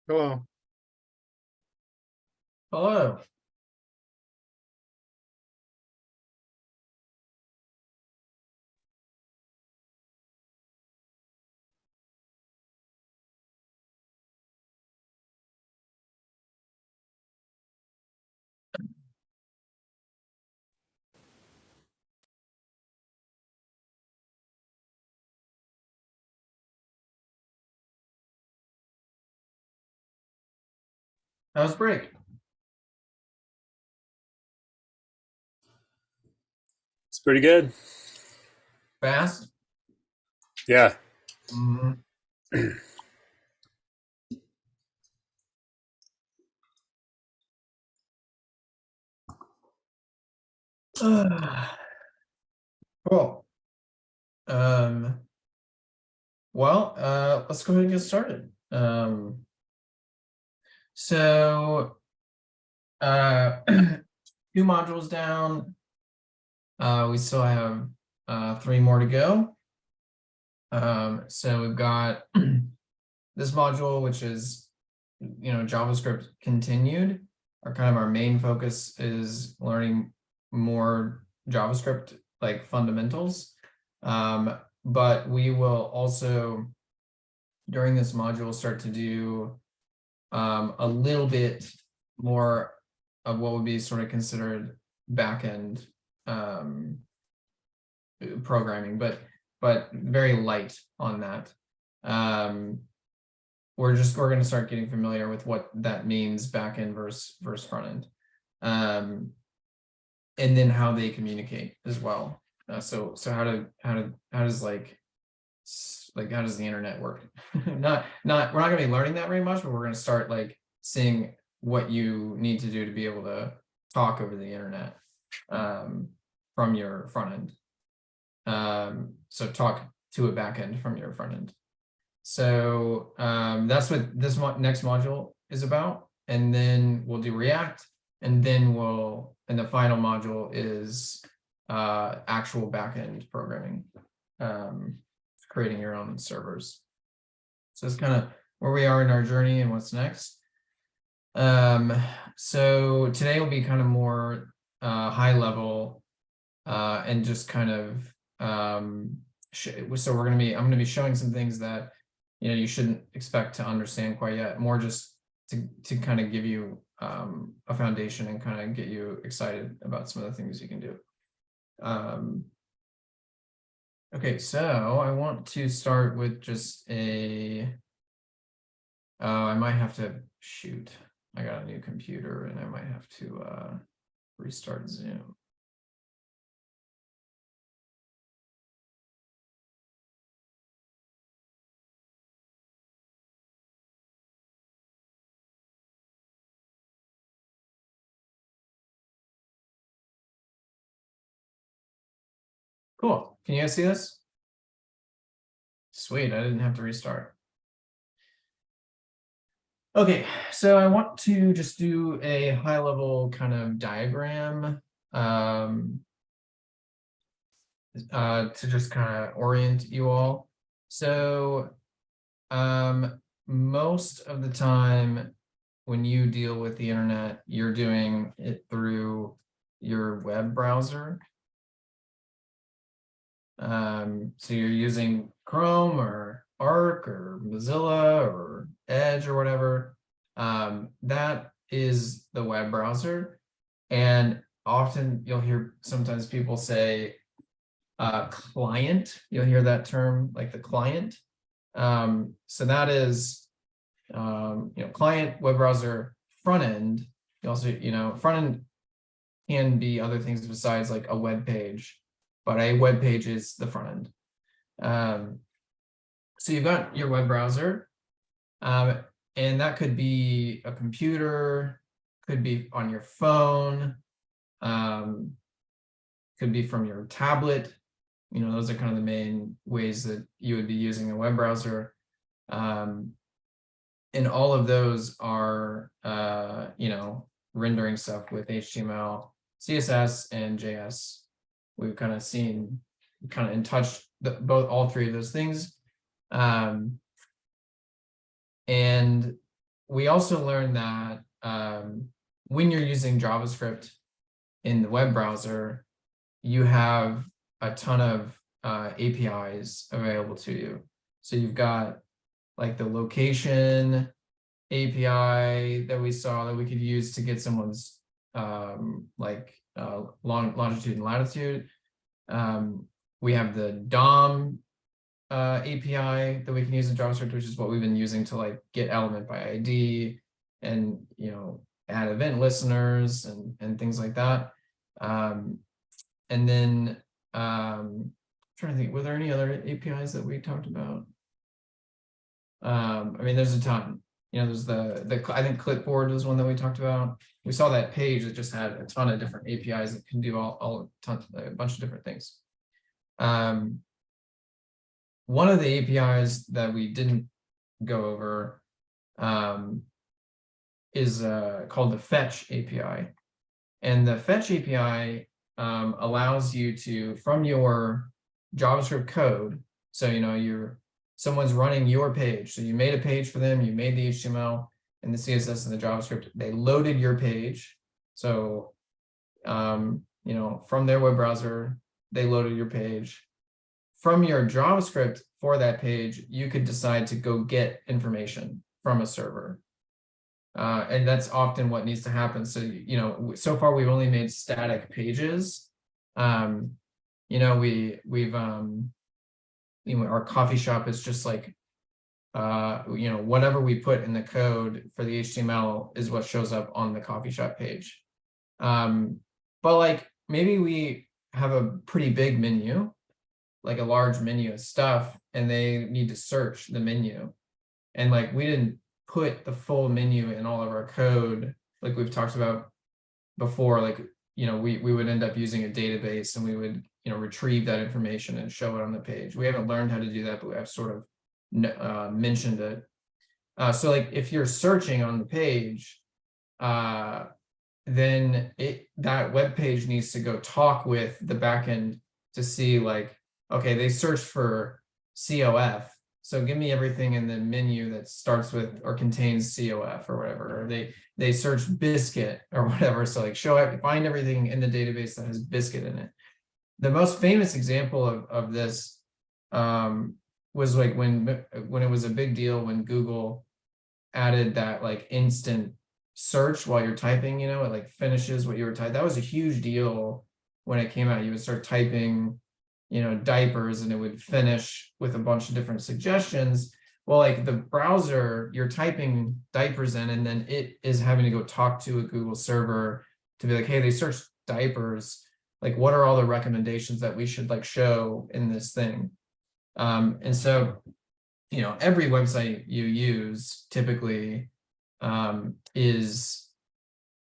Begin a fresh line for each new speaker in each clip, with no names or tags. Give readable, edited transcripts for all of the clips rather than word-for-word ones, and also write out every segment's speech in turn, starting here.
Hello.
Hello. How's break?
It's pretty good.
Fast?
Yeah.
Mhm. Cool. Um, let's go ahead and get started. So two modules down. We still have three more to go. So we've got this module, which is JavaScript continued. Our main focus is learning more JavaScript like fundamentals. But we will also, during this module, start to do a little bit more of what would be sort of considered backend programming, but very light on that. We're going to start getting familiar with what that means backend versus front end, and then how they communicate as well. So how does how does the internet work? We're not going to be learning that very much, but we're going to start like seeing what you need to do to be able to talk over the internet from your front end. So talk to a backend from your front end. So that's what this next module is about. And then we'll do React, and then the final module is actual backend programming, creating your own servers. So it's kind of where we are in our journey and what's next. So today will be kind of more high level and just kind of so I'm going to be showing some things that you shouldn't expect to understand quite yet, more just to kind of give you a foundation and kind of get you excited about some of the things you can do. Okay, so I want to start with just I might have to shoot. I got a new computer and I might have to restart Zoom. Cool. Can you guys see this? Sweet, I didn't have to restart. Okay, so I want to just do a high level kind of diagram to just kind of orient you all. So most of the time when you deal with the internet, you're doing it through your web browser. So you're using Chrome or Arc or Mozilla or Edge or whatever. That is the web browser. And often you'll hear sometimes people say client. You'll hear that term, like the client. So that is client, web browser, front end. You also, front end can be other things besides like a web page, but a web page is the front end. So you've got your web browser, and that could be a computer, could be on your phone, could be from your tablet. Those are kind of the main ways that you would be using a web browser. And all of those are, rendering stuff with HTML, CSS, and JS. We've kind of seen, kind of in touch all three of those things. And we also learned that when you're using JavaScript in the web browser, you have a ton of APIs available to you. So you've got like the location API that we saw that we could use to get someone's longitude and latitude. We have the DOM API that we can use in JavaScript, which is what we've been using to like get element by ID and add event listeners and things like that. And then I'm trying to think, were there any other APIs that we talked about? I mean, there's a ton. There's the I think Clipboard was one that we talked about. We saw that page that just had a ton of different APIs that can do a bunch of different things. One of the APIs that we didn't go over is called the Fetch API. And the Fetch API allows you to, from your JavaScript code, so someone's running your page. So you made a page for them, you made the HTML and the CSS and the JavaScript, they loaded your page. So from their web browser, they loaded your page. From your JavaScript for that page, you could decide to go get information from a server. And that's often what needs to happen. So, so far we've only made static pages. Our coffee shop is just like, whatever we put in the code for the HTML is what shows up on the coffee shop page. But like maybe we have a pretty big menu, like a large menu of stuff, and they need to search the menu. And like we didn't put the full menu in all of our code, like we've talked about before. Like we would end up using a database and we would retrieve that information and show it on the page. We haven't learned how to do that, but we have sort of mentioned it. So like if you're searching on the page, then that web page needs to go talk with the backend to see like, okay, they searched for COF, so give me everything in the menu that starts with or contains COF or whatever. Or they searched biscuit or whatever, so like find everything in the database that has biscuit in it. The most famous example of this was like when it was a big deal when Google added that like instant search while you're typing, it like finishes what you were typing. That was a huge deal when it came out. You would start typing diapers and it would finish with a bunch of different suggestions. Well, like the browser, you're typing diapers in, and then it is having to go talk to a Google server to be like, hey, they searched diapers. Like, what are all the recommendations that we should like show in this thing? And so, every website you use typically is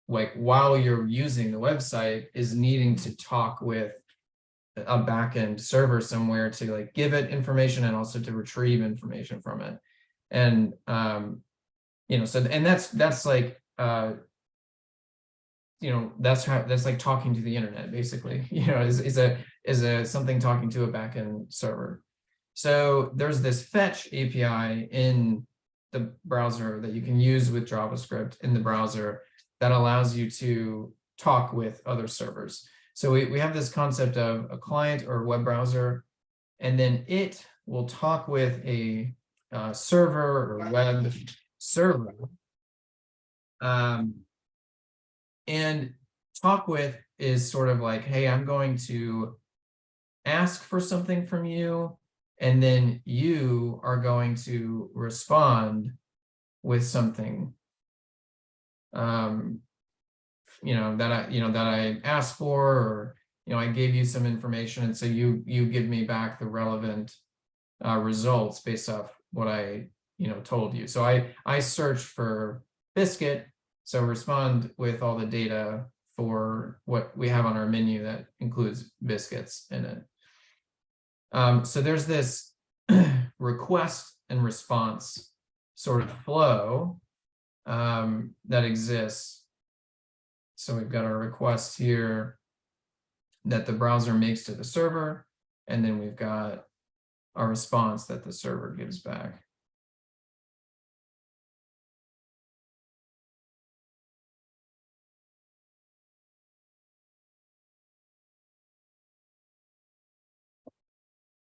like, while you're using the website, is needing to talk with a backend server somewhere to like give it information and also to retrieve information from it. And so and that's like that's like talking to the internet basically, is something talking to a backend server. So there's this Fetch API in the browser that you can use with JavaScript in the browser that allows you to talk with other servers. So we have this concept of a client or web browser, and then it will talk with a server or web server. And talk with is sort of like, hey, I'm going to ask for something from you, and then you are going to respond with something that I asked for, or I gave you some information, and so you give me back the relevant results based off what I told you. So I searched for biscuit, so respond with all the data for what we have on our menu that includes biscuits in it. So there's this request and response sort of flow that exists. So we've got our request here that the browser makes to the server, and then we've got our response that the server gives back.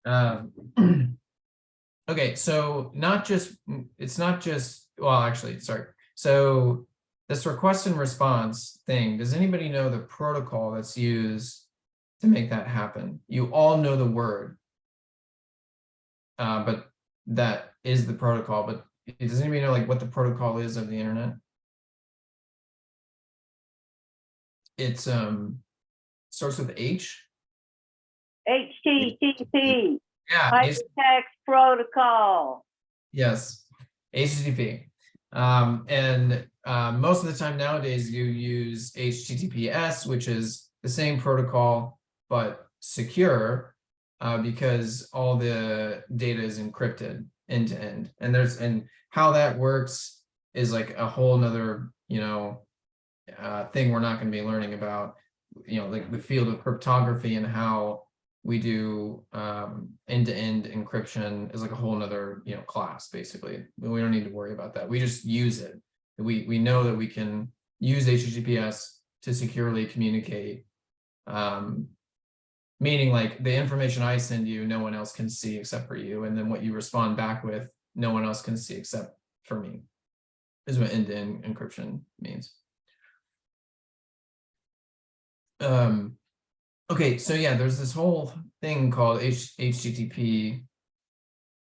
Um, okay, so it's not just, well, actually, sorry. So this request and response thing, does anybody know the protocol that's used to make that happen? You all know the word, but that is the protocol. But does anybody know like what the protocol is of the internet? It's starts with H.
HTTP,
Yeah,
Hypertext Protocol.
yes, HTTP. And most of the time nowadays you use HTTPS, which is the same protocol but secure, because all the data is encrypted end to end. And how that works is like a whole nother, thing we're not going to be learning about, like the field of cryptography and how we do end-to-end encryption is like a whole nother class. Basically, we don't need to worry about that. We just use it. We know that we can use HTTPS to securely communicate, meaning like the information I send you no one else can see except for you, and then what you respond back with no one else can see except for me, is what end-to-end encryption means. Okay, so yeah, there's this whole thing called HTTP,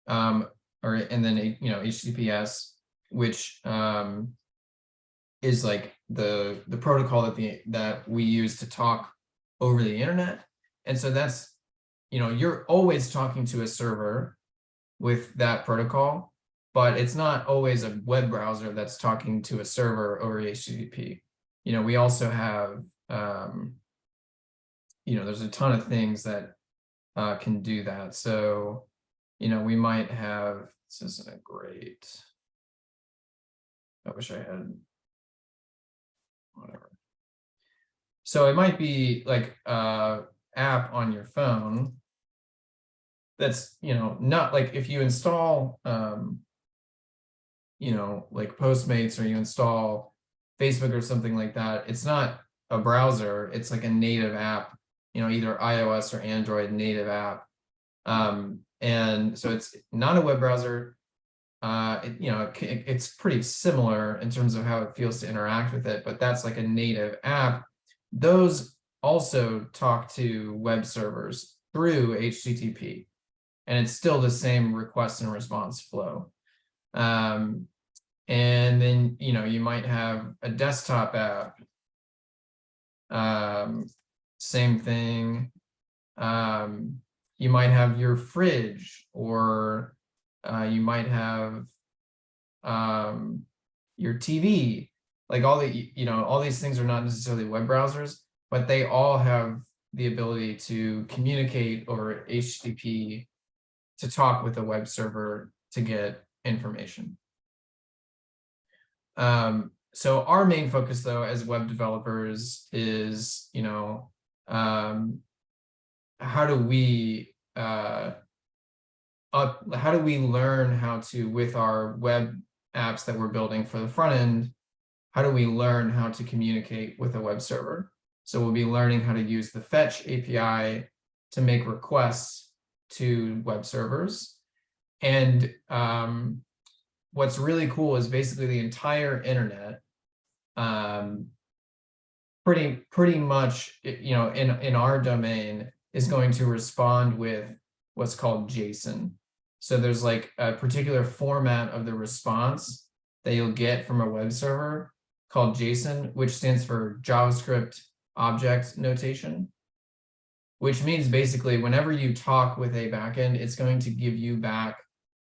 and then HTTPS, which is like the protocol that we use to talk over the internet. And so that's, you're always talking to a server with that protocol, but it's not always a web browser that's talking to a server over HTTP. We also have there's a ton of things that can do that. So, we might have, this isn't a great, I wish I had, whatever. So it might be like app on your phone that's, not like if you install, like Postmates, or you install Facebook or something like that, it's not a browser, it's like a native app, either iOS or Android native app. And so it's not a web browser. It's pretty similar in terms of how it feels to interact with it, but that's like a native app. Those also talk to web servers through HTTP, and it's still the same request and response flow. And then, you might have a desktop app. Same thing. You might have your fridge, or you might have your TV. Like all these things are not necessarily web browsers, but they all have the ability to communicate over HTTP to talk with a web server to get information. So our main focus, though, as web developers is, how do we learn how to, with our web apps that we're building for the front end, how do we learn how to communicate with a web server? So we'll be learning how to use the Fetch API to make requests to web servers. And what's really cool is basically the entire internet, pretty much, in our domain, is going to respond with what's called JSON. So there's like a particular format of the response that you'll get from a web server called JSON, which stands for JavaScript Object Notation, which means basically whenever you talk with a backend, it's going to give you back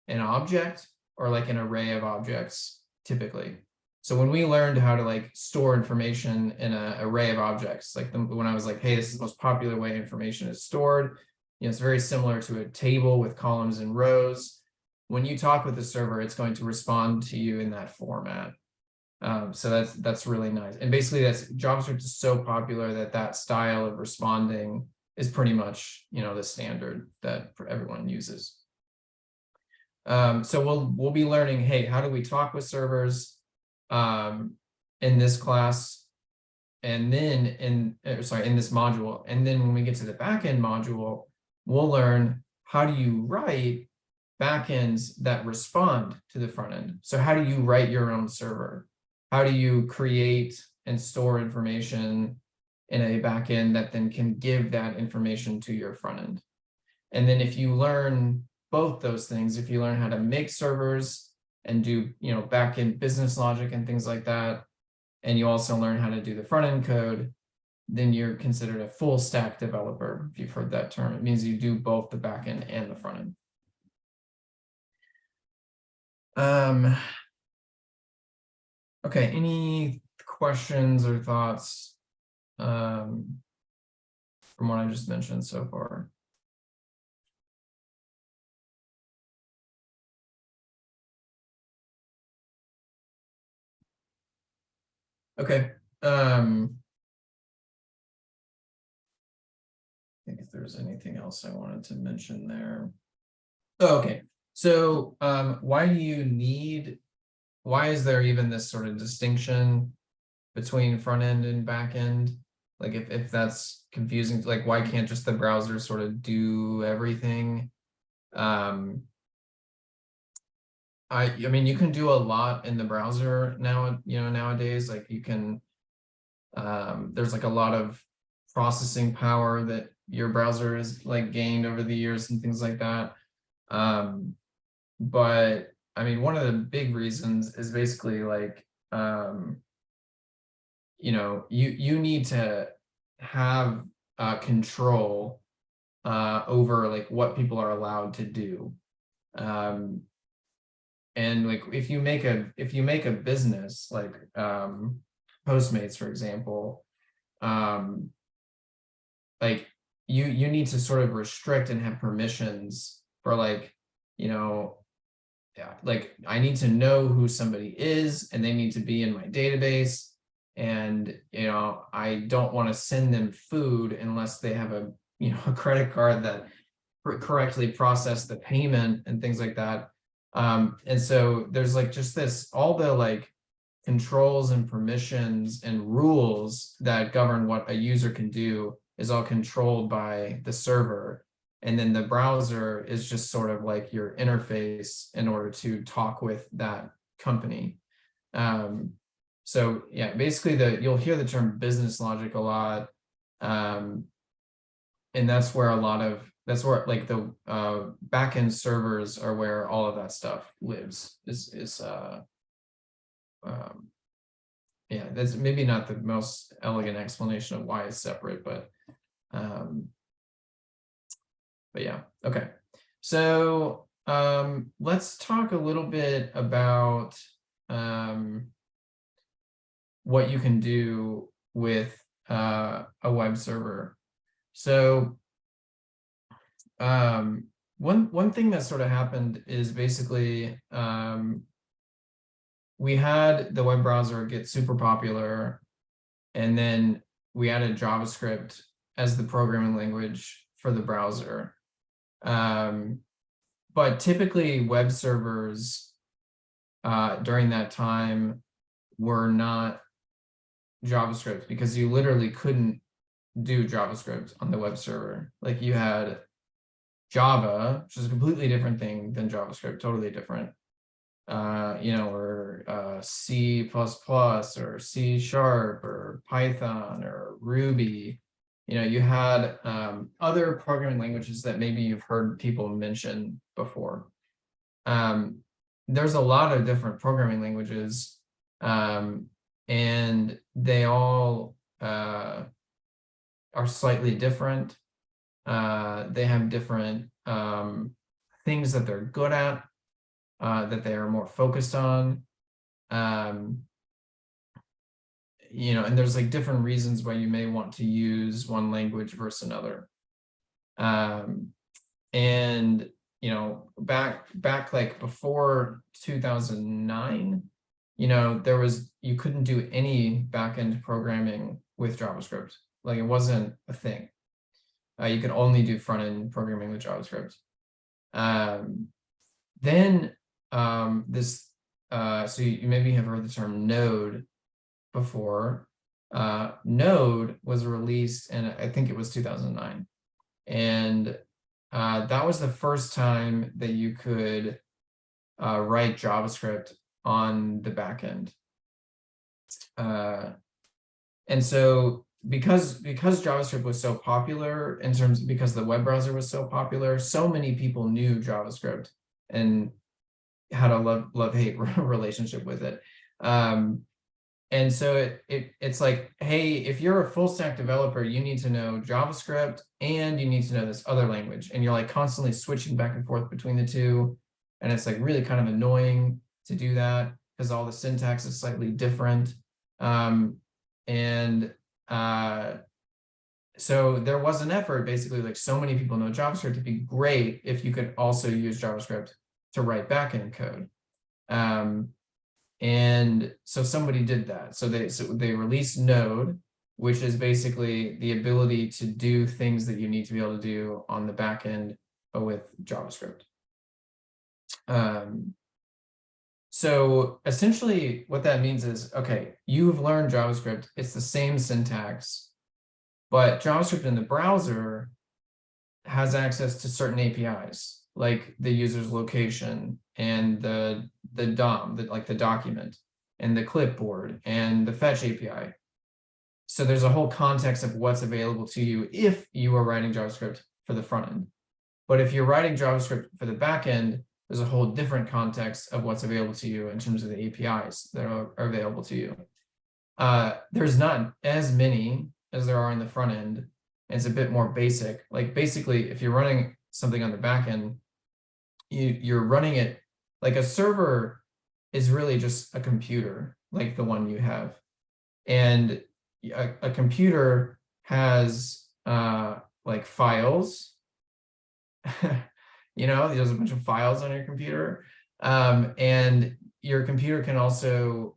an object or like an array of objects typically. So when we learned how to like store information in an array of objects, like when I was like, hey, this is the most popular way information is stored, it's very similar to a table with columns and rows. When you talk with the server, it's going to respond to you in that format. So that's really nice. And basically JavaScript is so popular that style of responding is pretty much, the standard that everyone uses. So we'll be learning, hey, how do we talk with servers in this class, and then in this module. And then when we get to the backend module, we'll learn how do you write backends that respond to the front end? So how do you write your own server? How do you create and store information in a backend that then can give that information to your front end? And then if you learn both those things, if you learn how to make servers and do, backend business logic and things like that, and you also learn how to do the front end code, then you're considered a full stack developer. If you've heard that term, it means you do both the backend and the front end. Okay, any questions or thoughts from what I just mentioned so far? Okay. I think if there's anything else I wanted to mention there. Oh, okay. So why is there even this sort of distinction between front end and back end? Like if that's confusing, like why can't just the browser sort of do everything? I mean, you can do a lot in the browser now, nowadays, like you can, there's like a lot of processing power that your browser has like gained over the years and things like that. But I mean, one of the big reasons is basically like, you need to have control over like what people are allowed to do. And like if you make a business like Postmates, for example, like you need to sort of restrict and have permissions for like, like I need to know who somebody is and they need to be in my database. And I don't want to send them food unless they have a a credit card that correctly processed the payment and things like that. And so there's like just this, all the like controls and permissions and rules that govern what a user can do is all controlled by the server. And then the browser is just sort of like your interface in order to talk with that company. So yeah, basically you'll hear the term business logic a lot. And that's where like the backend servers are where all of that stuff lives. Yeah, that's maybe not the most elegant explanation of why it's separate, but yeah, okay. So let's talk a little bit about what you can do with a web server. So one thing that sort of happened is basically we had the web browser get super popular, and then we added JavaScript as the programming language for the browser. But typically web servers during that time were not JavaScript because you literally couldn't do JavaScript on the web server. Like you had Java, which is a completely different thing than JavaScript, totally different. Or C++ or C# or Python or Ruby. You had other programming languages that maybe you've heard people mention before. There's a lot of different programming languages, and they all are slightly different. They have different things that they're good at, that they are more focused on. And there's like different reasons why you may want to use one language versus another. And back like before 2009, you couldn't do any backend programming with JavaScript. Like it wasn't a thing. You could only do front-end programming with JavaScript. Then so you maybe have heard the term Node before. Node was released, and I think it was 2009. And that was the first time that you could write JavaScript on the back end. And so because JavaScript was so popular because the web browser was so popular, so many people knew JavaScript and had a love-hate relationship with it. And so it's like, hey, if you're a full stack developer, you need to know JavaScript and you need to know this other language. And you're like constantly switching back and forth between the two. And it's like really kind of annoying to do that because all the syntax is slightly different. So there was an effort, basically, like so many people know JavaScript, to be great if you could also use JavaScript to write backend code. And so somebody did that. So they released Node, which is basically the ability to do things that you need to be able to do on the back end, but with JavaScript. So essentially what that means is, okay, you've learned JavaScript, it's the same syntax, but JavaScript in the browser has access to certain APIs, like the user's location and the DOM, like the document, and the clipboard and the fetch API. So there's a whole context of what's available to you if you are writing JavaScript for the front end. But if you're writing JavaScript for the back end, there's a whole different context of what's available to you in terms of the APIs that are available to you. There's not as many as there are in the front end. It's a bit more basic. Like basically, if you're running something on the back end, you're running it like a server is really just a computer, like the one you have. And a computer has like files. There's a bunch of files on your computer. And your computer can also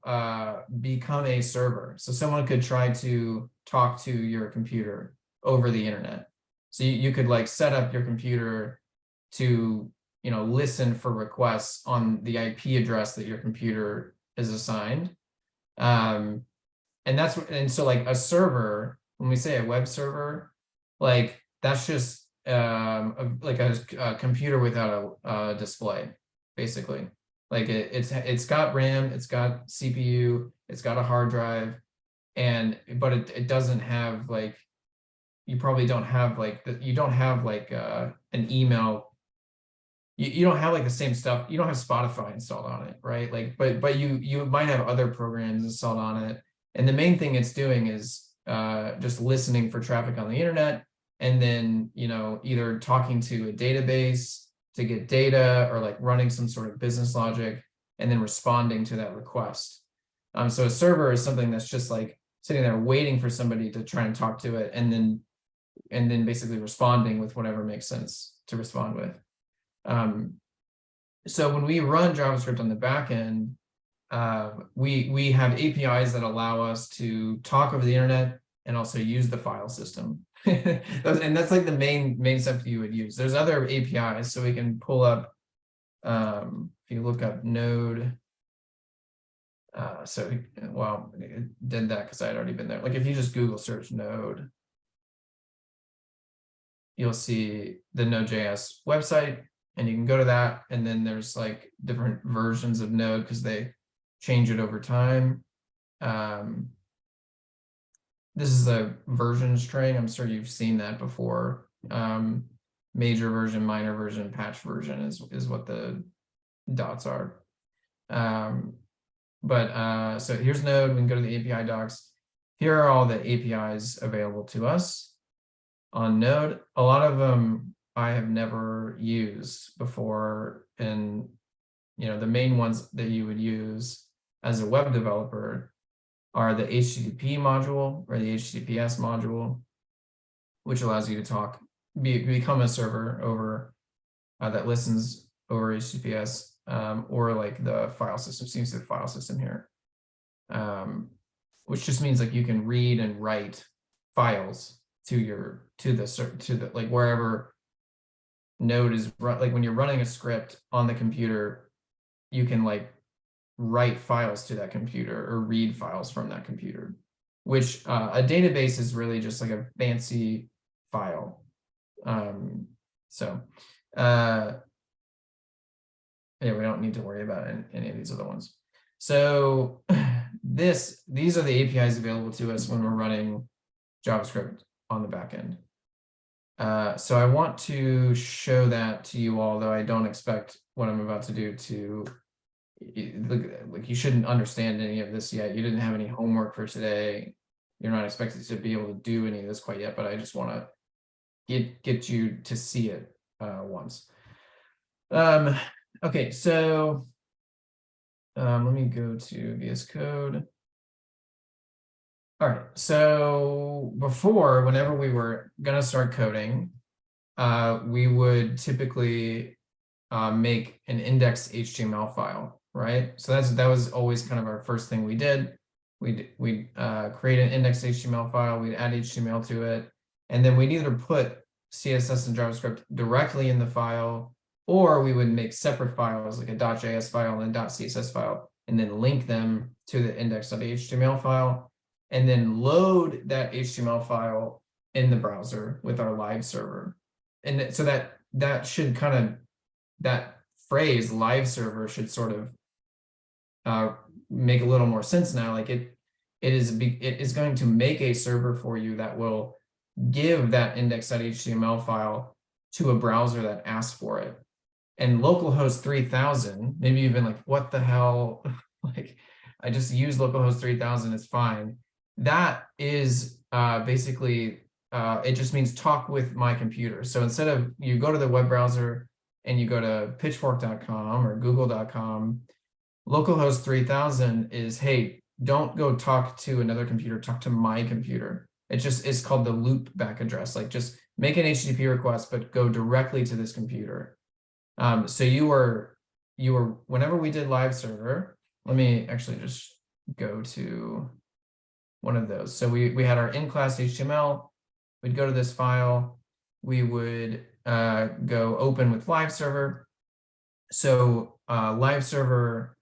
become a server. So someone could try to talk to your computer over the internet. So you could like set up your computer to listen for requests on the IP address that your computer is assigned. And so like a server, when we say a web server, like that's just like a computer without a display, basically. Like it's got RAM, it's got CPU, it's got a hard drive, but it doesn't have like, you probably don't have like you don't have like an email. You don't have like the same stuff. You don't have Spotify installed on it, right? Like, but you might have other programs installed on it. And the main thing it's doing is just listening for traffic on the internet, and then either talking to a database to get data, or like running some sort of business logic and then responding to that request. So a server is something that's just like sitting there waiting for somebody to try and talk to it, and then basically responding with whatever makes sense to respond with. So when we run JavaScript on the back end, we have APIs that allow us to talk over the internet and also use the file system. And that's like the main stuff you would use. There's other APIs, so we can pull up, if you look up Node, it did that because I had already been there. Like if you just Google search Node, you'll see the Node.js website, and you can go to that, and then there's like different versions of Node because they change it over time. This is a version string. I'm sure you've seen that before. Major version, minor version, patch version is what the dots are. So here's Node. We can go to the API docs. Here are all the APIs available to us on Node. A lot of them I have never used before, and the main ones that you would use as a web developer are the HTTP module or the HTTPS module, which allows you to become a server over that listens over HTTPS, or like the file system. So you see the file system here, which just means like you can read and write files to the like wherever Node is like when you're running a script on the computer, you can like write files to that computer or read files from that computer, which a database is really just like a fancy file So, yeah, we don't need to worry about any of these other ones. So these are the APIs available to us when we're running JavaScript on the back end. So I want to show that to you all, though I don't expect what I'm about to do to like you shouldn't understand any of this yet. You didn't have any homework for today. You're not expected to be able to do any of this quite yet, but I just want to get you to see it once. Okay, so let me go to VS Code. All right, so before, whenever we were gonna start coding, we would typically make an index HTML file, right? So that was always kind of our first thing we did. We'd create an index HTML file, we'd add HTML to it, and then we'd either put CSS and JavaScript directly in the file, or we would make separate files like a .js file and a .css file, and then link them to the index.html file, and then load that HTML file in the browser with our live server. And so that should kind of, that phrase live server should sort of make a little more sense now. Like it is going to make a server for you that will give that index.html file to a browser that asks for it. And localhost 3000, maybe you've been like, what the hell? Like, I just use localhost 3000, it's fine. That is basically, it just means talk with my computer. So instead of you go to the web browser and you go to pitchfork.com or google.com, localhost 3000 is, hey, don't go talk to another computer, talk to my computer. It's called the loop back address. Like just make an HTTP request, but go directly to this computer. So you were, whenever we did live server, let me actually just go to one of those. So we had our in-class HTML, we'd go to this file, we would go open with live server. So live server,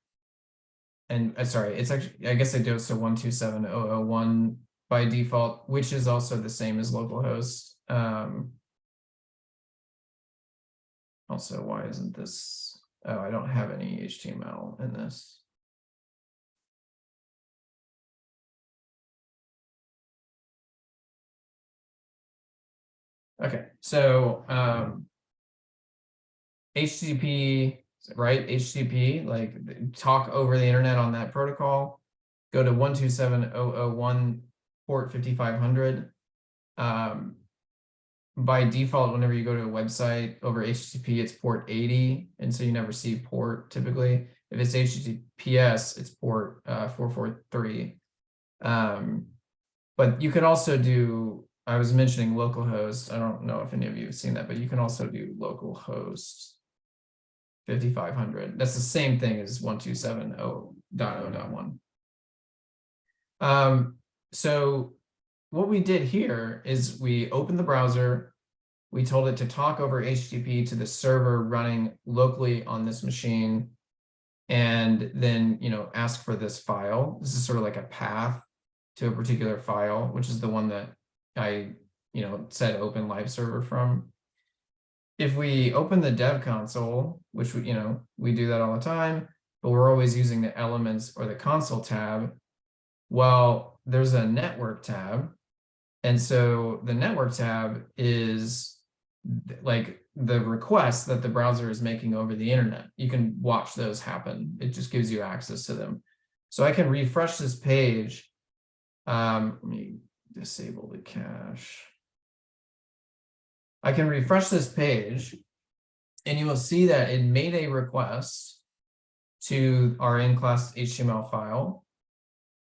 and sorry, it's actually, I guess I do, so 127.0.0.1 by default, which is also the same as localhost. Also, why isn't this? Oh, I don't have any HTML in this. Okay, so HTTP, right? HTTP, like talk over the internet on that protocol. Go to 127.0.0.1 port 5500. By default, whenever you go to a website over HTTP, it's port 80, and so you never see port typically. If it's HTTPS, it's port 443. But you can also do, I was mentioning localhost. I don't know if any of you have seen that, but you can also do localhost 5500. That's the same thing as 127.0.0.1. So what we did here is we opened the browser, we told it to talk over HTTP to the server running locally on this machine, and then, ask for this file. This is sort of like a path to a particular file, which is the one that I, said open live server from. If we open the dev console, which we do that all the time, but we're always using the elements or the console tab, well, there's a network tab. And so the network tab is like the requests that the browser is making over the internet. You can watch those happen. It just gives you access to them. So I can refresh this page. Let me disable the cache. I can refresh this page and you will see that it made a request to our in-class HTML file.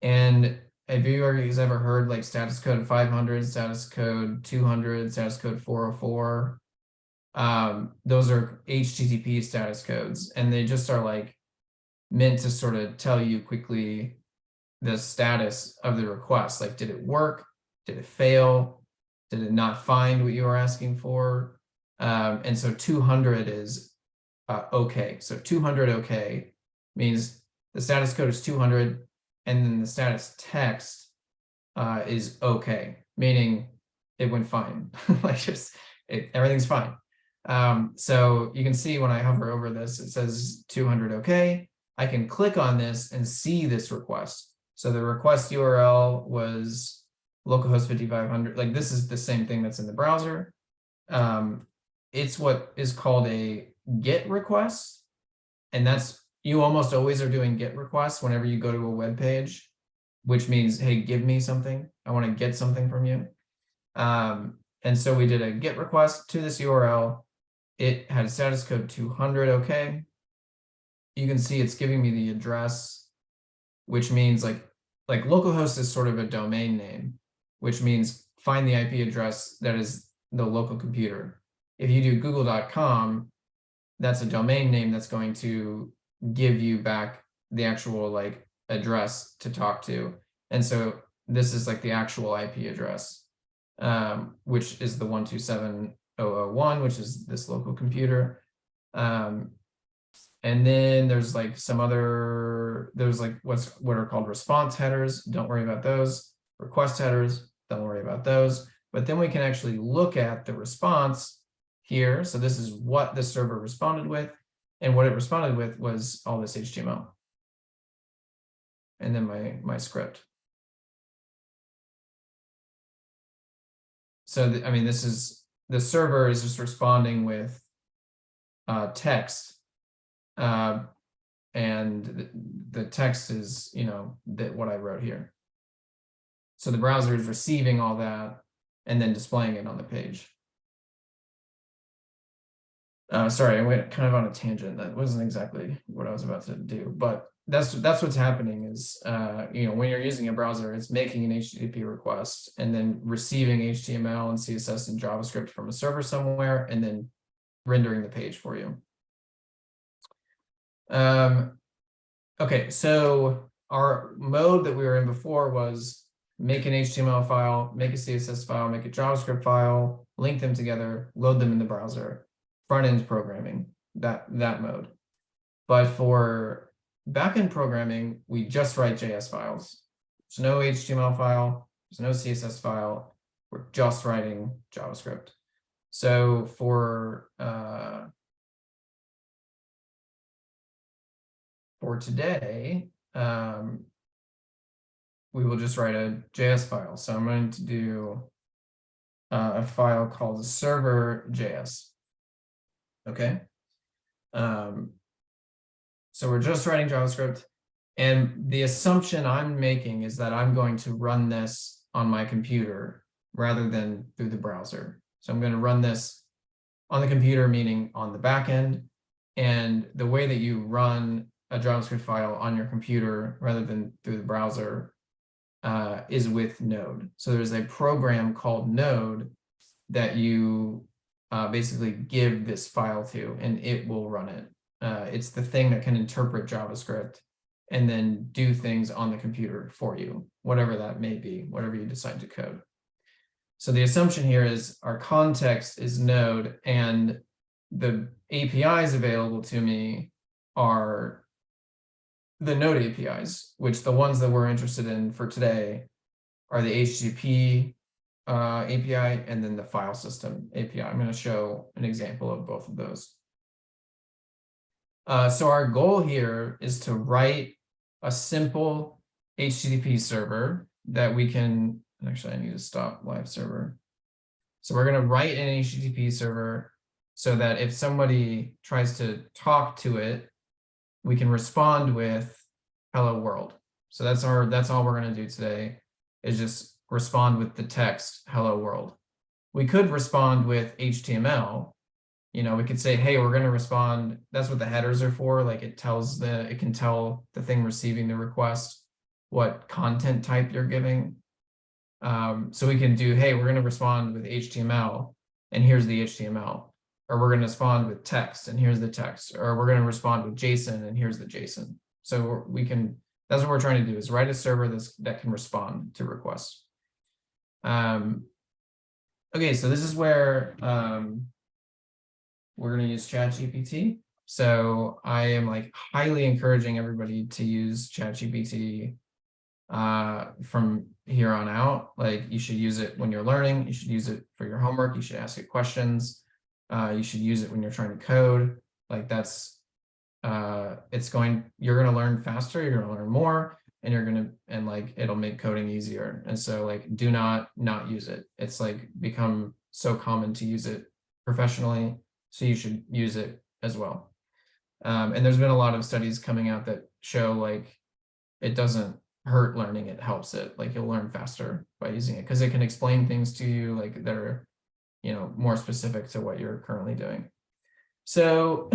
And have you guys ever heard like status code 500, status code 200, status code 404? Those are HTTP status codes, and they just are like meant to sort of tell you quickly the status of the request. Like, did it work? Did it fail? Did it not find what you were asking for? And so 200 is okay. So 200 okay means the status code is 200. And then the status text is okay, meaning it went fine. Like everything's fine. So you can see when I hover over this, it says 200 OK. I can click on this and see this request. So the request URL was localhost 5500. Like this is the same thing that's in the browser. It's what is called a GET request. And that's, you almost always are doing GET requests whenever you go to a web page, which means, hey, give me something. I want to get something from you. And so we did a GET request to this URL. It had status code 200 OK. You can see it's giving me the address, which means like localhost is sort of a domain name, which means find the IP address that is the local computer. If you do google.com, that's a domain name that's going to give you back the actual like address to talk to. And so this is like the actual IP address, which is the 127.0.0.1, which is this local computer. And then there's like some other, there's like what are called response headers. Don't worry about those. Request headers, don't worry about those. But then we can actually look at the response here. So this is what the server responded with. And what it responded with was all this HTML. And then my script. So, I mean, this is, the server is just responding with text. And the text is, you know, what I wrote here. So the browser is receiving all that and then displaying it on the page. Sorry, I went kind of on a tangent. That wasn't exactly what I was about to do, but that's what's happening is, you know, when you're using a browser, it's making an HTTP request and then receiving HTML and CSS and JavaScript from a server somewhere and then rendering the page for you. Okay, so our mode that we were in before was make an HTML file, make a CSS file, make a JavaScript file, link them together, load them in the browser, front-end programming, that mode. But for back-end programming, we just write JS files. There's no HTML file, there's no CSS file, we're just writing JavaScript. So for today, we will just write a JS file. So I'm going to do a file called server.js. Okay. So we're just writing JavaScript. And the assumption I'm making is that I'm going to run this on my computer rather than through the browser. So I'm going to run this on the computer, meaning on the back end. And the way that you run a JavaScript file on your computer rather than through the browser is with Node. So there's a program called Node that you basically give this file to, and it will run it. It's the thing that can interpret JavaScript and then do things on the computer for you, whatever that may be, whatever you decide to code. So the assumption here is our context is Node, and the APIs available to me are the Node APIs, which the ones that we're interested in for today are the HTTP API and then the file system API. I'm going to show an example of both of those. So our goal here is to write a simple HTTP server that we can, actually I need to stop live server. So we're going to write an HTTP server so that if somebody tries to talk to it, we can respond with hello world. So that's all we're going to do today, is just respond with the text hello world. We could respond with HTML. You know, we could say, hey, we're going to respond. That's what the headers are for. Like it can tell the thing receiving the request what content type you're giving. So we can do, hey, we're going to respond with HTML and here's the HTML, or we're going to respond with text and here's the text, or we're going to respond with JSON and here's the JSON. So we can, that's what we're trying to do, is write a server that can respond to requests. Okay, so this is where we're going to use ChatGPT. So I am like highly encouraging everybody to use ChatGPT from here on out. Like you should use it when you're learning, you should use it for your homework, you should ask it questions. You should use it when you're trying to code. Like that's you're gonna learn faster, you're gonna learn more, and like it'll make coding easier. And so like do not use it. It's like become so common to use it professionally, so you should use it as well. And there's been a lot of studies coming out that show like it doesn't hurt learning, it helps it. Like you'll learn faster by using it because it can explain things to you like that are, more specific to what you're currently doing. So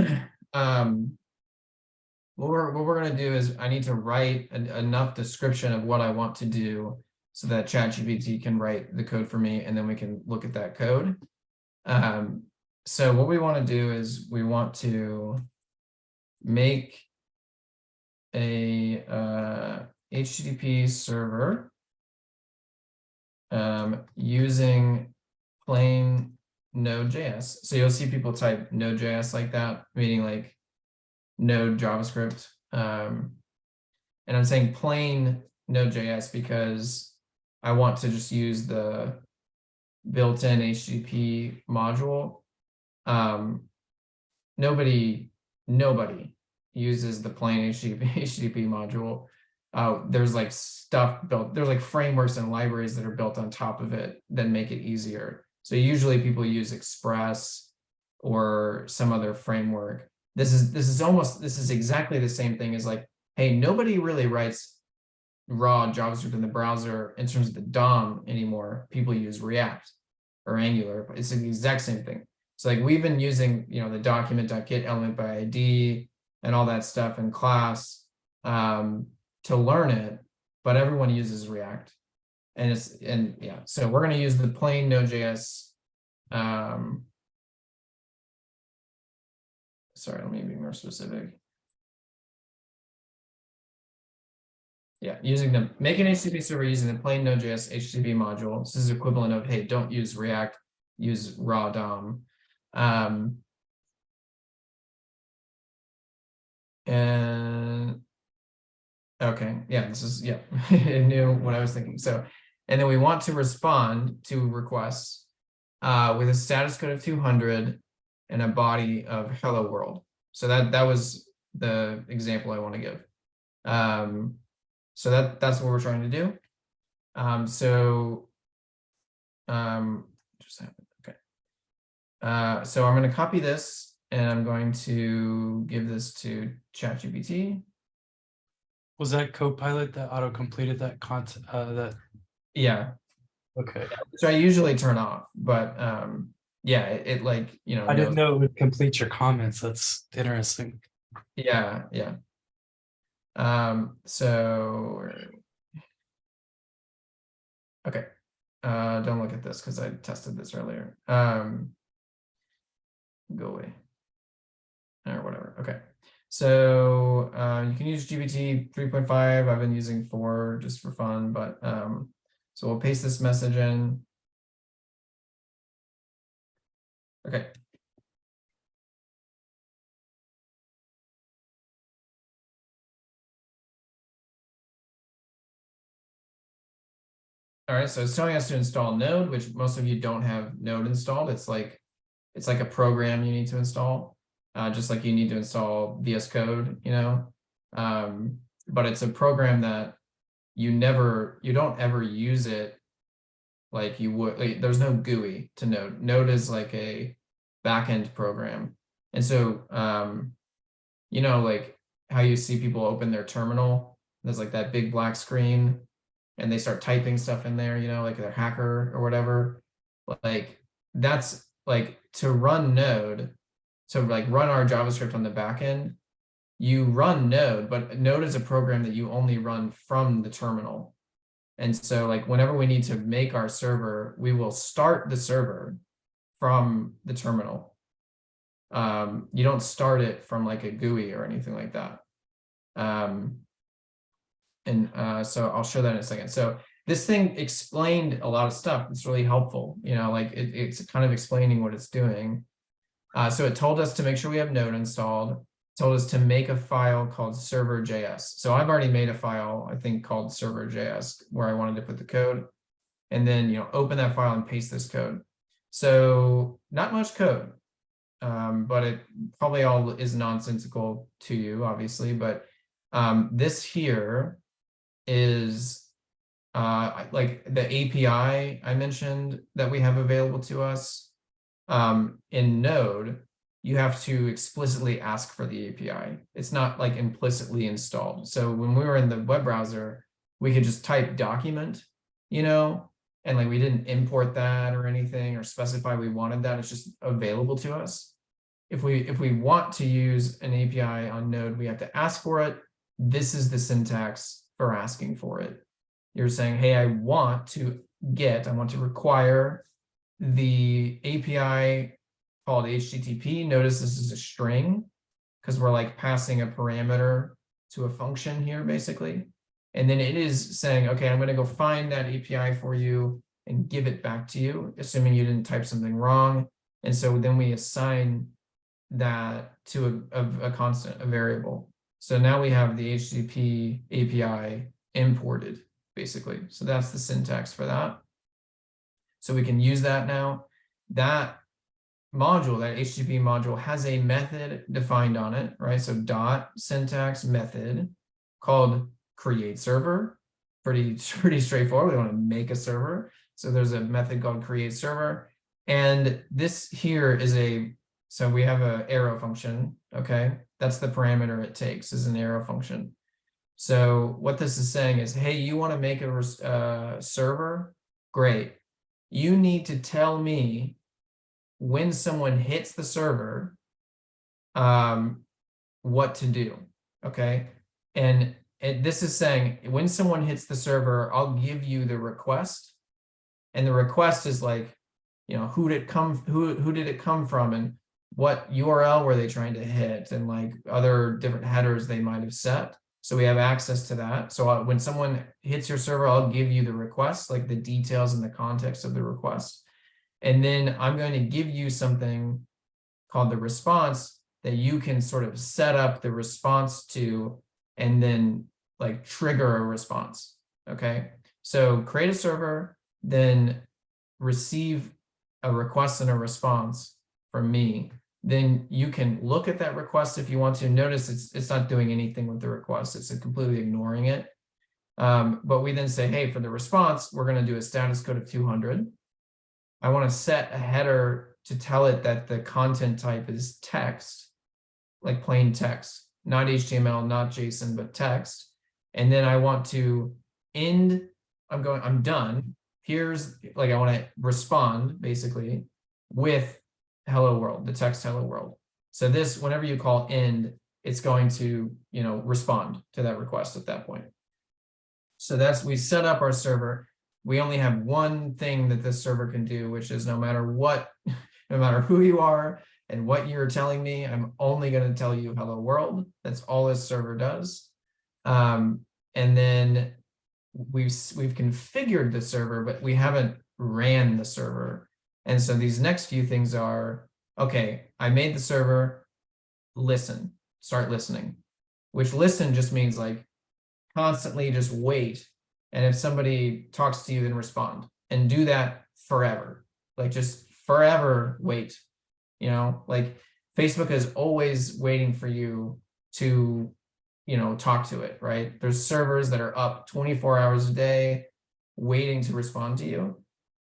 what we're going to do is I need to write enough description of what I want to do so that ChatGPT can write the code for me, and then we can look at that code. So what we want to do is we want to make a HTTP server using plain Node.js. So you'll see people type Node.js like that, meaning like Node JavaScript. And I'm saying plain Node.js because I want to just use the built-in HTTP module. Nobody uses the plain HTTP module. There's like stuff built, there's like frameworks and libraries that are built on top of it that make it easier. So usually people use Express or some other framework. This is exactly the same thing as like, hey, nobody really writes raw JavaScript in the browser in terms of the DOM anymore. People use React or Angular, but it's the exact same thing. So like we've been using, the document.get element by ID and all that stuff in class to learn it, but everyone uses React. So we're going to use the plain Node.js. Sorry, let me be more specific. Yeah, make an HTTP server using the plain Node.js HTTP module. This is equivalent of, hey, don't use React, use raw DOM. And okay, yeah, it knew what I was thinking. So, and then we want to respond to requests with a status code of 200 and a body of hello world. So that was the example I want to give. So that's what we're trying to do. So I'm going to copy this and I'm going to give this to ChatGPT.
Was that Copilot that auto completed that content?
Yeah.
Okay.
So I usually turn off, but yeah, it like,
I didn't know it would complete your comments. That's interesting.
Yeah. So okay. Don't look at this because I tested this earlier. Go away. Or whatever. Okay. So you can use GPT 3.5. I've been using 4 just for fun, but so we'll paste this message in. Okay. All right, so it's telling us to install Node, which most of you don't have Node installed. It's like a program you need to install, just like you need to install VS Code, but it's a program that you don't ever use it like you would. Like, there's no GUI to Node. Node is like a backend program, and so like how you see people open their terminal. There's like that big black screen, and they start typing stuff in there, like they're hacker or whatever. Like that's like to run Node, so like run our JavaScript on the back end, you run Node, but Node is a program that you only run from the terminal. And so like whenever we need to make our server, we will start the server from the terminal. You don't start it from like a GUI or anything like that. So I'll show that in a second. So this thing explained a lot of stuff. It's really helpful, like it's kind of explaining what it's doing. So it told us to make sure we have Node installed. It told us to make a file called server.js. So I've already made a file, I think, called server.js where I wanted to put the code, and then open that file and paste this code. So not much code. but it probably all is nonsensical to you, obviously. But this here is like the API I mentioned that we have available to us. In Node, you have to explicitly ask for the API. It's not like implicitly installed. So when we were in the web browser, we could just type document, you know, and like we didn't import that or anything or specify we wanted that. It's just available to us. If we want to use an API on Node, we have to ask for it. This is the syntax for asking for it. You're saying, hey, I want to require the API called HTTP. Notice this is a string because we're like passing a parameter to a function here, basically. And then it is saying, okay, I'm going to go find that API for you and give it back to you, assuming you didn't type something wrong. And so then we assign that to a constant, a variable. So now we have the HTTP API imported, basically. So that's the syntax for that. So we can use that now. That module, that HTTP module, has a method defined on it, right? So dot syntax method called create server. Pretty straightforward. We want to make a server. So there's a method called create server. And this here is so we have an arrow function, okay? That's the parameter it takes, is an arrow function. So what this is saying is, hey, you want to make a server? Great. You need to tell me when someone hits the server, what to do, okay? And this is saying, when someone hits the server, I'll give you the request. And the request is like, you know, who did it come from, and what URL were they trying to hit, and like other different headers they might have set. So we have access to that. So when someone hits your server, I'll give you the request, like the details and the context of the request. And then I'm going to give you something called the response that you can sort of set up the response to, and then like trigger a response. Okay. So create a server, then receive a request and a response from me. Then you can look at that request if you want to. Notice it's not doing anything with the request. It's completely ignoring it. But we then say, hey, for the response, we're going to do a status code of 200. I want to set a header to tell it that the content type is text, like plain text, not HTML, not JSON, but text. And then I want to end, I'm done. Here's like, I want to respond basically with hello world, the text hello world. So this, whenever you call end, it's going to, you know, respond to that request at that point. So we set up our server. We only have one thing that this server can do, which is no matter who you are and what you're telling me, I'm only going to tell you hello world. That's all this server does. And then we've configured the server, but we haven't ran the server. And so these next few things are, okay, I made the server, start listening, which listen just means like constantly just wait. And if somebody talks to you, then respond, and do that forever. Like just forever wait, you know, like Facebook is always waiting for you to, you know, talk to it, right? There's servers that are up 24 hours a day waiting to respond to you.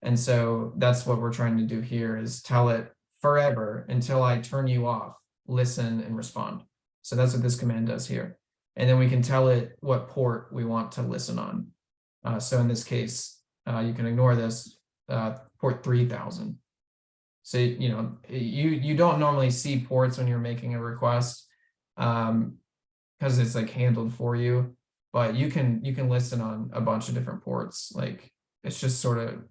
And so that's what we're trying to do here, is tell it forever until I turn you off, listen and respond. So that's what this command does here. And then we can tell it what port we want to listen on. So in this case, you can ignore this, port 3000. So, you know, you don't normally see ports when you're making a request, because it's like handled for you, but you can listen on a bunch of different ports. Like it's just sort of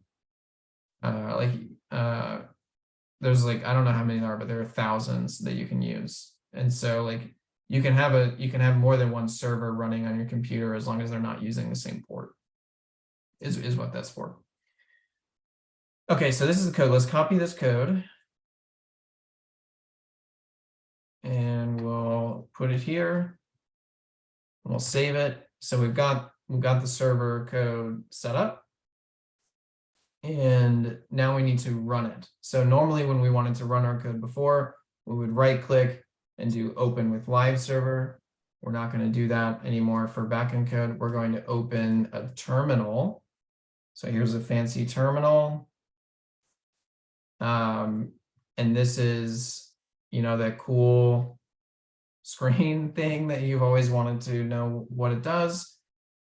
there's like, I don't know how many there are, but there are thousands that you can use. And so like you can have more than one server running on your computer as long as they're not using the same port, is what that's for. Okay, so this is the code. Let's copy this code. And we'll put it here. And we'll save it. So we've got the server code set up. And now we need to run it. So normally when we wanted to run our code before, we would right click and do open with live server. We're not going to do that anymore for backend code. We're going to open a terminal. So here's a fancy terminal. And this is, that cool screen thing that you've always wanted to know what it does.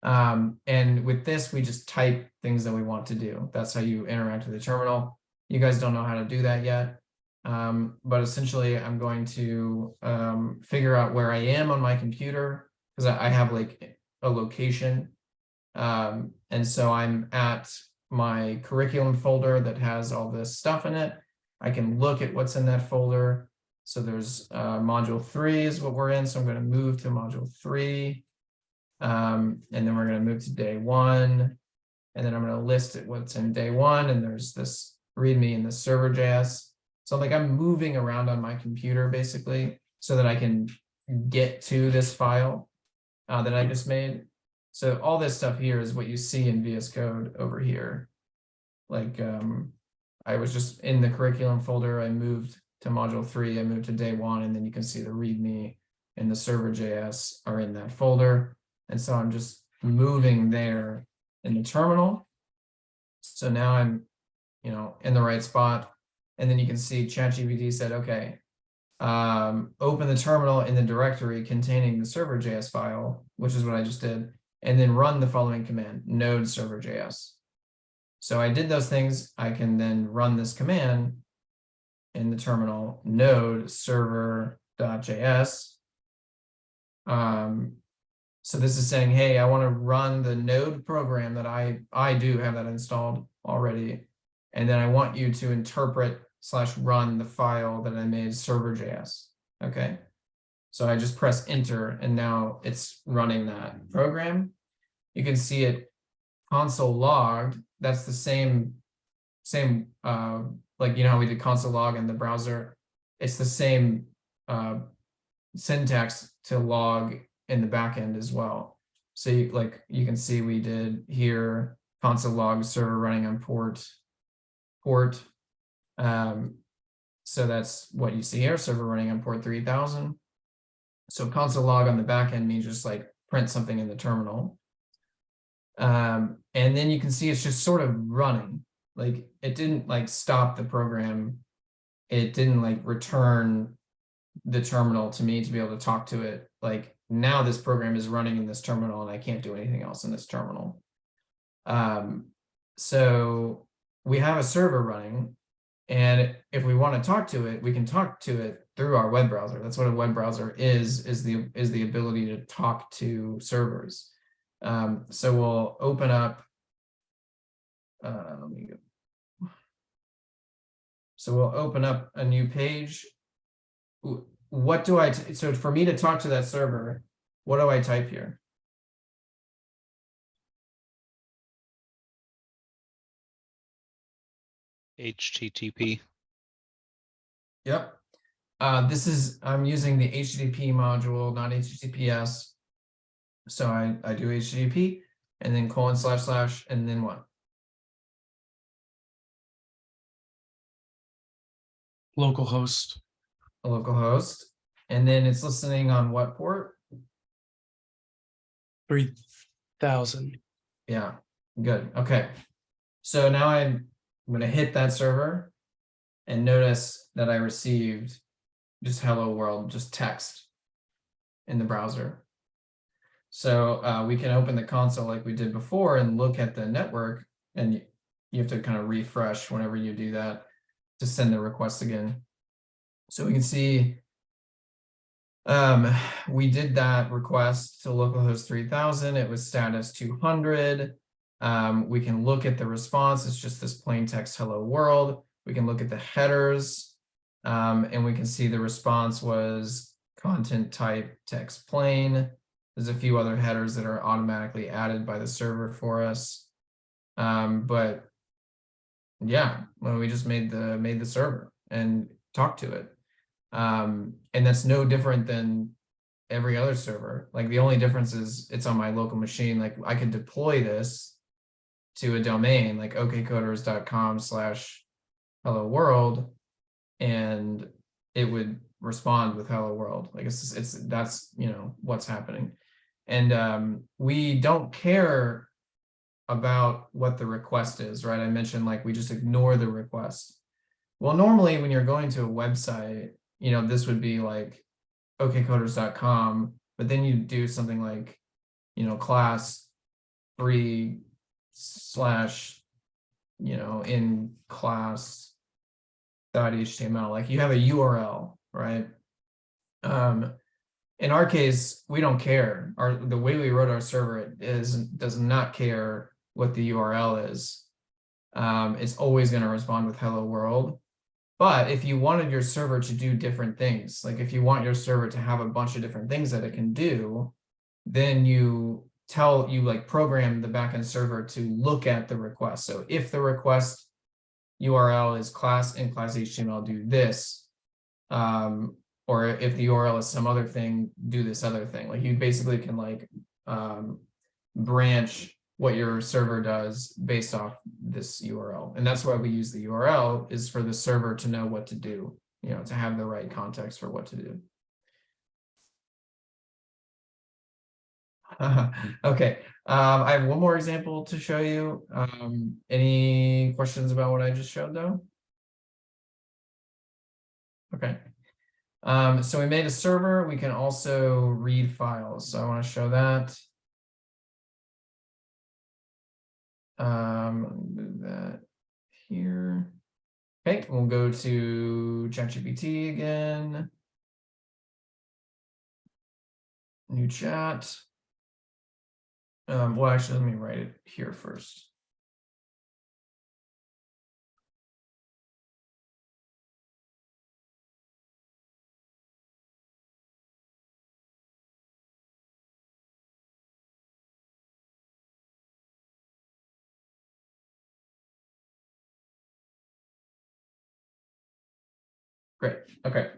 And with this, we just type things that we want to do. That's how you interact with the terminal. You guys don't know how to do that yet. But essentially, I'm going to figure out where I am on my computer, because I have like a location. And so I'm at my curriculum folder that has all this stuff in it. I can look at what's in that folder. So there's module 3 is what we're in. So I'm going to move to module 3. And then we're going to move to day 1. And then I'm going to list it what's in day 1. And there's this README in the server.js. So like I'm moving around on my computer basically so that I can get to this file that I just made. So all this stuff here is what you see in VS Code over here. Like I was just in the curriculum folder. I moved to module 3. I moved to day 1, and then you can see the README and the server.js are in that folder. And so I'm just moving there in the terminal. So now I'm, in the right spot. And then you can see ChatGPT said, okay, open the terminal in the directory containing the server.js file, which is what I just did, and then run the following command, node server.js. So I did those things. I can then run this command in the terminal, node server.js. So this is saying, hey, I want to run the node program that I do have that installed already. And then I want you to interpret/run the file that I made server.js. Okay. So I just press enter, and now it's running that program. You can see it console logged. That's the same like, how we did console log in the browser. It's the same syntax to log in the backend as well. So you can see we did here console log server running on port. So that's what you see here, server running on port 3000. So console log on the backend means just like print something in the terminal. And then you can see it's just sort of running. Like it didn't like stop the program. It didn't like return the terminal to me to be able to talk to it. Like now this program is running in this terminal and I can't do anything else in this terminal. So we have a server running, and if we want to talk to it, we can talk to it through our web browser. That's what a web browser is the ability to talk to servers. So we'll open up, so we'll open up a new page. What do so for me to talk to that server, what do I type here?
HTTP.
Yep. I'm using the HTTP module, not HTTPS. So I do HTTP and then : / and then what?
Localhost.
A local host. And then it's listening on what port?
3000.
Yeah, good. Okay. So now I'm going to hit that server and notice that I received just hello world, just text in the browser. So we can open the console like we did before and look at the network, and you have to kind of refresh whenever you do that to send the request again. So we can see we did that request to localhost 3000. It was status 200. We can look at the response. It's just this plain text hello world. We can look at the headers, and we can see the response was content type text plain. There's a few other headers that are automatically added by the server for us. But yeah, well, we just made the server and talked to it. And that's no different than every other server. Like the only difference is it's on my local machine. Like I could deploy this to a domain like okcoders.com/hello world, and it would respond with hello world. Like that's, you know, what's happening. And we don't care about what the request is, right? I mentioned like we just ignore the request. Well, normally when you're going to a website, you know, this would be like okcoders.com, but then you do something like, you know, class 3 / you know, in class .html, like you have a URL, right? In our case, we don't care. The way we wrote our server does not care what the URL is. It's always going to respond with hello world. But if you wanted your server to do different things, like if you want your server to have a bunch of different things that it can do, then you like program the backend server to look at the request. So if the request URL is class in class HTML, do this. Or if the URL is some other thing, do this other thing. Like you basically can like branch what your server does based off this URL. And that's why we use the URL, is for the server to know what to do, you know, to have the right context for what to do. Okay, I have one more example to show you. Any questions about what I just showed though? Okay. So we made a server. We can also read files. So I want to show that. Move that here. Okay, we'll go to ChatGPT again. New chat. Well, actually, let me write it here first. Great. Okay.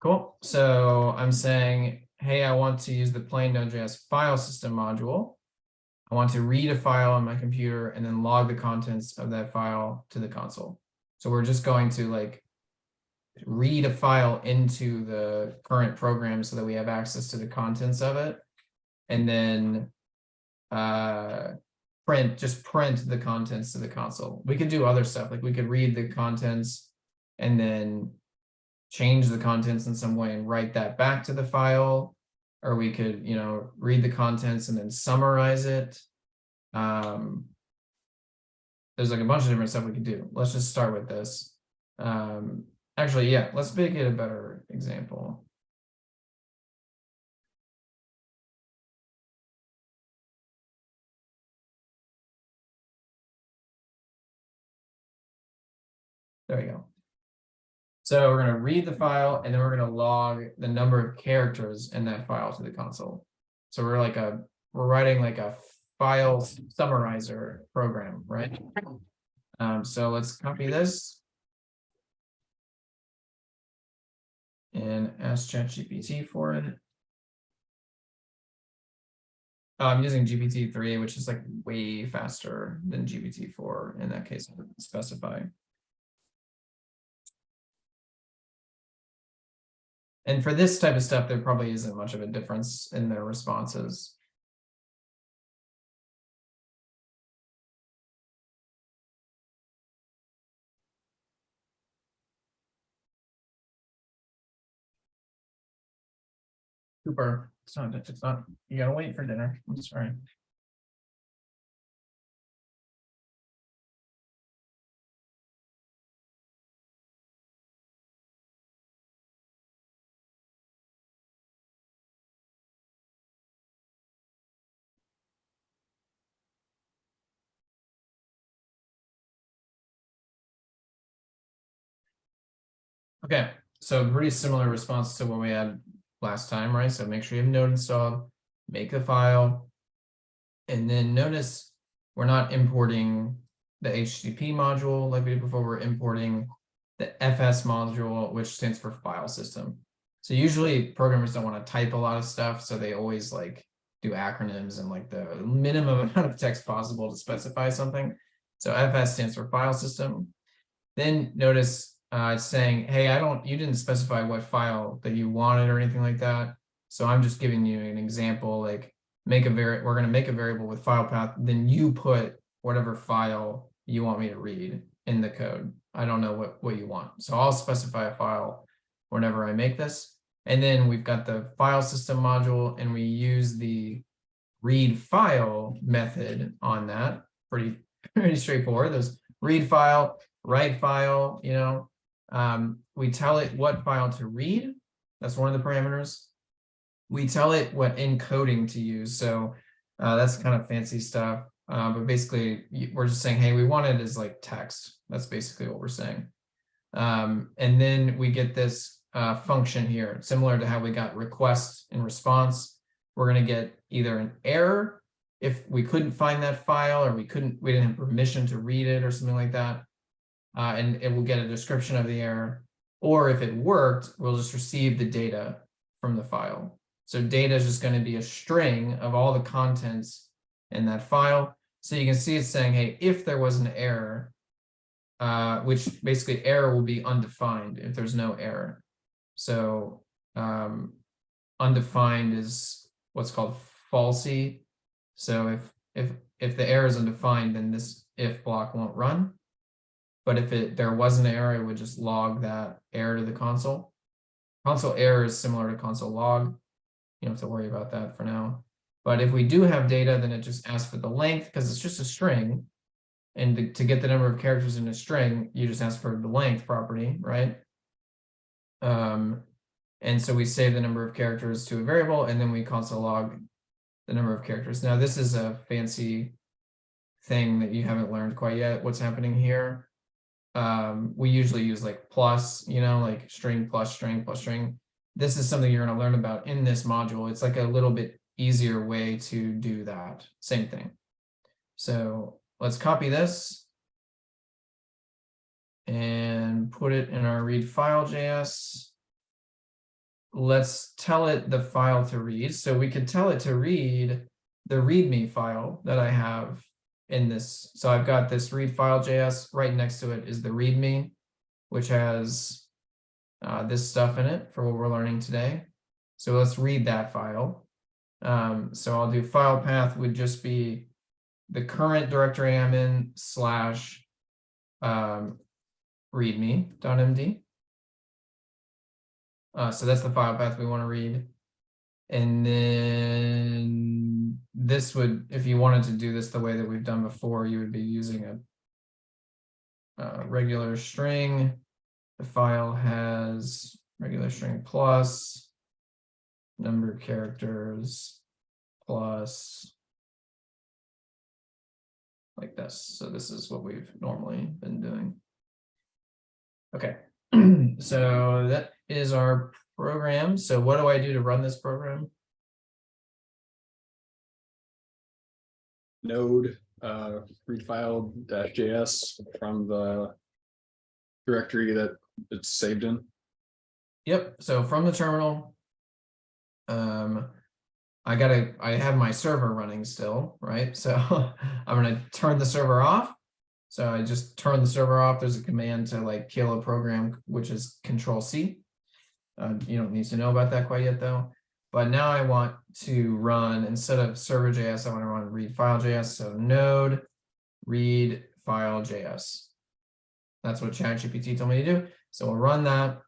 Cool. So I'm saying, hey, I want to use the plain Node.js file system module. I want to read a file on my computer and then log the contents of that file to the console. So we're just going to like read a file into the current program so that we have access to the contents of it. And then print the contents to the console. We could do other stuff, like we could read the contents and then change the contents in some way and write that back to the file, or we could, you know, read the contents and then summarize it. There's like a bunch of different stuff we could do. Let's just start with this. Actually, yeah, let's make it a better example. There we go. So we're going to read the file and then we're going to log the number of characters in that file to the console. So we're writing like a file summarizer program, right? So let's copy this and ask ChatGPT for it. I'm using GPT-3, which is like way faster than GPT-4 in that case. I would specify. And for this type of stuff, there probably isn't much of a difference in their responses. Cooper, it's not, you gotta wait for dinner. I'm sorry. Okay, so pretty similar response to what we had last time, right? So make sure you have Node installed, make the file, and then notice we're not importing the HTTP module like we did before. We're importing the FS module, which stands for file system. So usually programmers don't want to type a lot of stuff, so they always like do acronyms and like the minimum amount of text possible to specify something. So FS stands for file system. Then notice it's saying, hey, you didn't specify what file that you wanted or anything like that. So I'm just giving you an example, like we're going to make a variable with file path, then you put whatever file you want me to read in the code. I don't know what you want. So I'll specify a file whenever I make this. And then we've got the file system module, and we use the read file method on that. Pretty straightforward. There's read file, write file, we tell it what file to read. That's one of the parameters. We tell it what encoding to use. So that's kind of fancy stuff. But basically we're just saying, hey, we want it as like text. That's basically what we're saying. And then we get this function here, similar to how we got request and response. We're going to get either an error if we couldn't find that file, or we didn't have permission to read it or something like that. And it will get a description of the error. Or if it worked, we'll just receive the data from the file. So data is just going to be a string of all the contents in that file. So you can see it's saying, hey, if there was an error, which basically error will be undefined if there's no error. So undefined is what's called falsy. So if the error is undefined, then this if block won't run. But if there was an error, it would just log that error to the console. Console error is similar to console log. You don't have to worry about that for now. But if we do have data, then it just asks for the length, because it's just a string. And to get the number of characters in a string, you just ask for the length property, right? And so we save the number of characters to a variable, and then we console log the number of characters. Now, this is a fancy thing that you haven't learned quite yet. What's happening here? We usually use like plus, like string plus string plus string. This is something you're going to learn about in this module. It's like a little bit easier way to do that. Same thing. So let's copy this and put it in our read file.js. Let's tell it the file to read. So we could tell it to read the README file that I have in this. So I've got this read file.js. Right next to it is the README, which has this stuff in it for what we're learning today. So let's read that file. So I'll do file path would just be the current directory I'm in / readme.md. So that's the file path we want to read. And then this would, if you wanted to do this the way that we've done before, you would be using a regular string. The file has regular string plus number of characters plus like this. So this is what we've normally been doing. Okay, so that is our program. So what do I do to run this program?
Node read file-js from the directory that it's saved in.
Yep. So from the terminal, I have my server running still, right? So I'm going to turn the server off. So I just turn the server off. There's a command to like kill a program, which is Control-C. You don't need to know about that quite yet though. But now I want to run, instead of server.js, I want to run read file.js. So node read file.js. That's what ChatGPT told me to do. So we'll run that.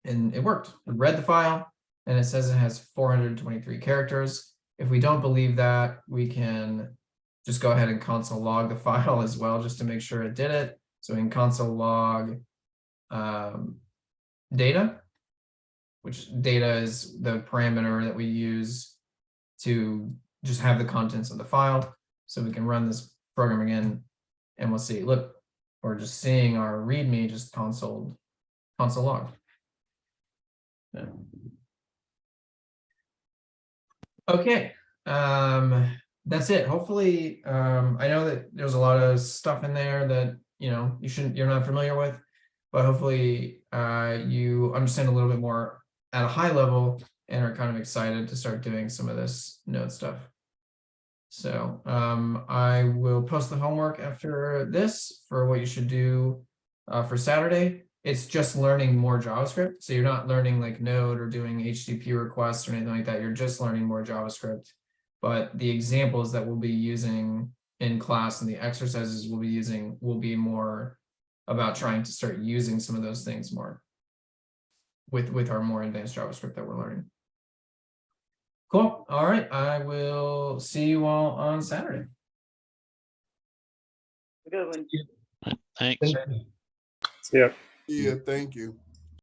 And it worked. It read the file, and it says it has 423 characters. If we don't believe that, we can just go ahead and console log the file as well, just to make sure it did it. So we can console log data, which data is the parameter that we use to just have the contents of the file. So we can run this program again, and we'll see, look, we're just seeing our README just console log. Yeah. Okay, that's it. Hopefully, I know that there's a lot of stuff in there that you're not familiar with, but hopefully you understand a little bit more at a high level and are kind of excited to start doing some of this Node stuff. So I will post the homework after this for what you should do for Saturday. It's just learning more JavaScript. So you're not learning like Node or doing HTTP requests or anything like that. You're just learning more JavaScript. But the examples that we'll be using in class and the exercises we'll be using will be more about trying to start using some of those things more with our more advanced JavaScript that we're learning. Cool. All right. I will see you all on Saturday.
Good one.
Thanks.
Yeah.
Yeah, thank you.